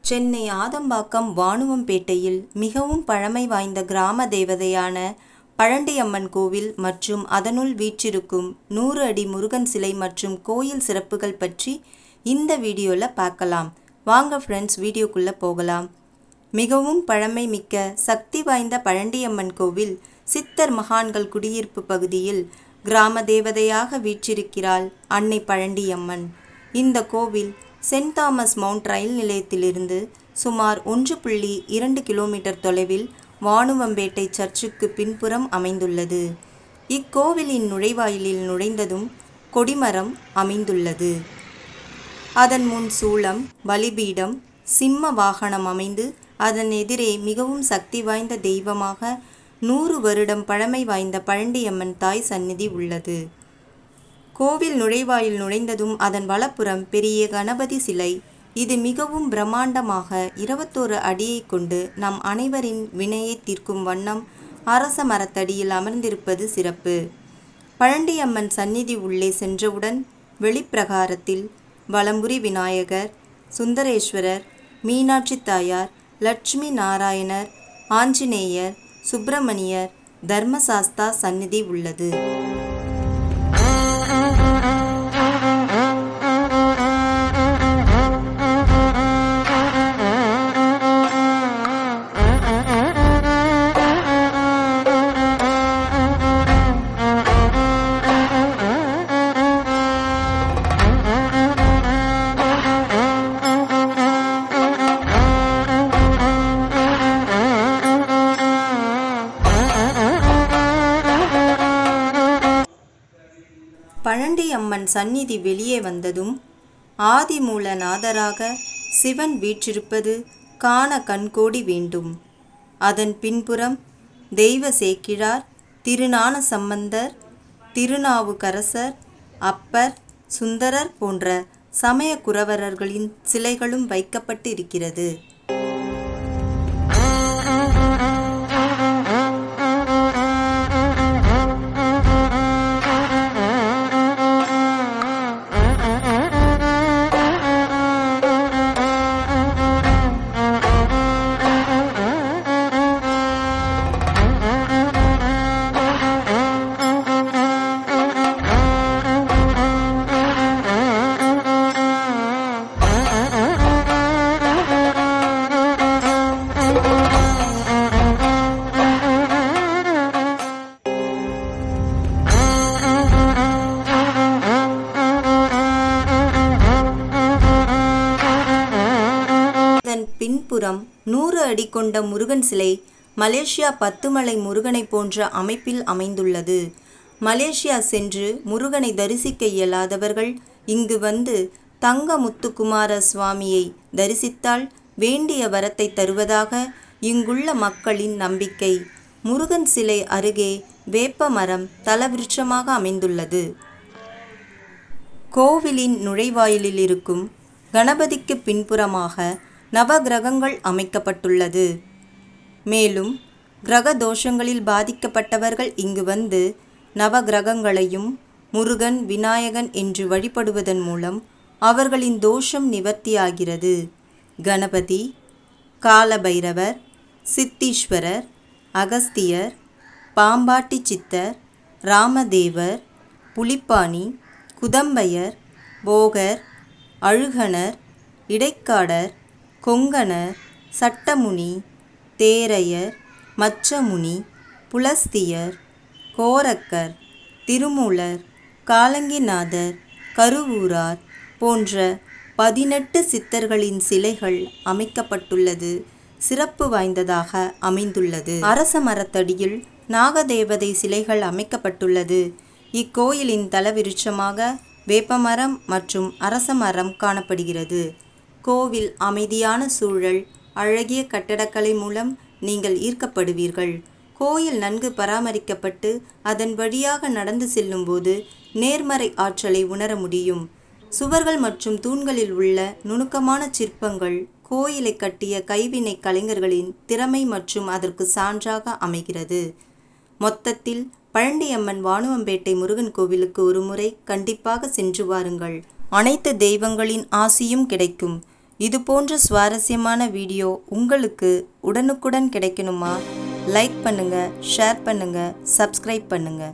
சென்னை ஆதம்பாக்கம் வானுவம்பேட்டையில் மிகவும் பழமை வாய்ந்த கிராம தேவதையான பழண்டியம்மன் கோவில் மற்றும் அதனுள் வீற்றிருக்கும் 100 அடி முருகன் சிலை மற்றும் கோயில் சிறப்புகள் பற்றி இந்த வீடியோவில் பார்க்கலாம். வாங்க ஃப்ரெண்ட்ஸ், வீடியோக்குள்ளே போகலாம். மிகவும் பழமை மிக்க சக்தி வாய்ந்த பழண்டியம்மன் கோவில் சித்தர் மகான்கள் குடியிருப்பு பகுதியில் கிராம தேவதையாக வீற்றிருக்கிறாள் அன்னை பழண்டியம்மன். இந்த கோவில் சென்ட் தாமஸ் மவுண்ட் ரயில் நிலையத்திலிருந்து சுமார் 1.2 கிலோமீட்டர் தொலைவில் வானுவம்பேட்டை சர்ச்சுக்கு பின்புறம் அமைந்துள்ளது. இக்கோவிலின் நுழைவாயிலில் நுழைந்ததும் கொடிமரம் அமைந்துள்ளது. அதன் முன் சூளம், பலிபீடம், சிம்ம வாகனம் அமைந்து அதன் எதிரே மிகவும் சக்தி வாய்ந்த தெய்வமாக 100 வருடம் பழமை வாய்ந்த பழண்டியம்மன் தாய் சந்நிதி உள்ளது. கோவில் நுழைவாயில் நுழைந்ததும் அதன் வலப்புறம் பெரிய கணபதி சிலை. இது மிகவும் பிரம்மாண்டமாக 21 அடியை கொண்டு நம் அனைவரின் வினையை தீர்க்கும் வண்ணம் அரச மரத்தடியில் அமர்ந்திருப்பது சிறப்பு. பழண்டியம்மன் சந்நிதி உள்ளே சென்றவுடன் வெளிப்பிரகாரத்தில் வலம்புரி விநாயகர், சுந்தரேஸ்வரர், மீனாட்சி தாயார், லட்சுமி நாராயணர், ஆஞ்சநேயர், சுப்பிரமணியர், தர்மசாஸ்தா சந்நிதி உள்ளது. பழண்டியம்மன் சந்நிதி வெளியே வந்ததும் ஆதிமூலநாதராக சிவன் வீற்றிருப்பது காண கண்கோடி வேண்டும். அதன் பின்புறம் தெய்வ சேக்கிழார், திருஞான சம்பந்தர், திருநாவுக்கரசர், அப்பர், சுந்தரர் போன்ற சமய குரவரர்களின் சிலைகளும் வைக்கப்பட்டு இருக்கிறது. பின்புறம் 100 அடி கொண்ட முருகன் சிலை மலேசியா 10 மலை முருகனை போன்ற அமைப்பில் அமைந்துள்ளது. மலேசியா சென்று முருகனை தரிசிக்க இயலாதவர்கள் இங்கு வந்து தங்க முத்துக்குமார சுவாமியை தரிசித்தால் வேண்டிய வரத்தை தருவதாக இங்குள்ள மக்களின் நம்பிக்கை. முருகன் சிலை அருகே வேப்ப மரம் தலவிருட்சமாக அமைந்துள்ளது. கோவிலின் நுழைவாயிலில் இருக்கும் கணபதிக்கு பின்புறமாக நவகிரகங்கள் அமைக்கப்பட்டுள்ளது. மேலும் கிரக தோஷங்களில் பாதிக்கப்பட்டவர்கள் இங்கு வந்து நவகிரகங்களையும் முருகன், விநாயகன் என்று வழிபடுவதன் மூலம் அவர்களின் தோஷம் நிவர்த்தியாகிறது. கணபதி, காலபைரவர், சித்தீஸ்வரர், அகஸ்தியர், பாம்பாட்டி சித்தர், ராமதேவர், புலிப்பாணி, குதம்பையர், போகர், அழுகனர், இடைக்காடர், கொங்கணர், சட்டமுனி, தேரையர், மச்சமுனி, புலஸ்தியர், கோரக்கர், திருமூலர், காலங்கிநாதர், கருவூரார் போன்ற 18 சித்தர்களின் சிலைகள் அமைக்கப்பட்டுள்ளது. சிறப்பு வாய்ந்ததாக அமைந்துள்ளது. அரச மரத்தடியில் நாகதேவதை சிலைகள் அமைக்கப்பட்டுள்ளது. இக்கோயிலின் தலவிருட்சமாக வேப்பமரம் மற்றும் அரச மரம் காணப்படுகிறது. கோவில் அமைதியான சூழல், அழகிய கட்டடக்கலை மூலம் நீங்கள் ஈர்க்கப்படுவீர்கள். கோயில் நன்கு பராமரிக்கப்பட்டு அதன் வழியாக நடந்து செல்லும்போது நேர்மறை ஆற்றலை உணர முடியும். சுவர்கள் மற்றும் தூண்களில் உள்ள நுணுக்கமான சிற்பங்கள் கோயிலை கட்டிய கைவினை கலைஞர்களின் திறமை மற்றும் அதற்கு சான்றாக அமைகிறது. மொத்தத்தில் பழண்டியம்மன் வானுவம்பேட்டை முருகன் கோவிலுக்கு ஒரு முறை கண்டிப்பாக சென்று வாருங்கள். அனைத்து தெய்வங்களின் ஆசியும் கிடைக்கும். இது போன்ற சுவாரஸ்யமான வீடியோ உங்களுக்கு உடனுக்குடன் கிடைக்கணுமா? லைக் பண்ணுங்க, ஷேர் பண்ணுங்க, சப்ஸ்கிரைப் பண்ணுங்க.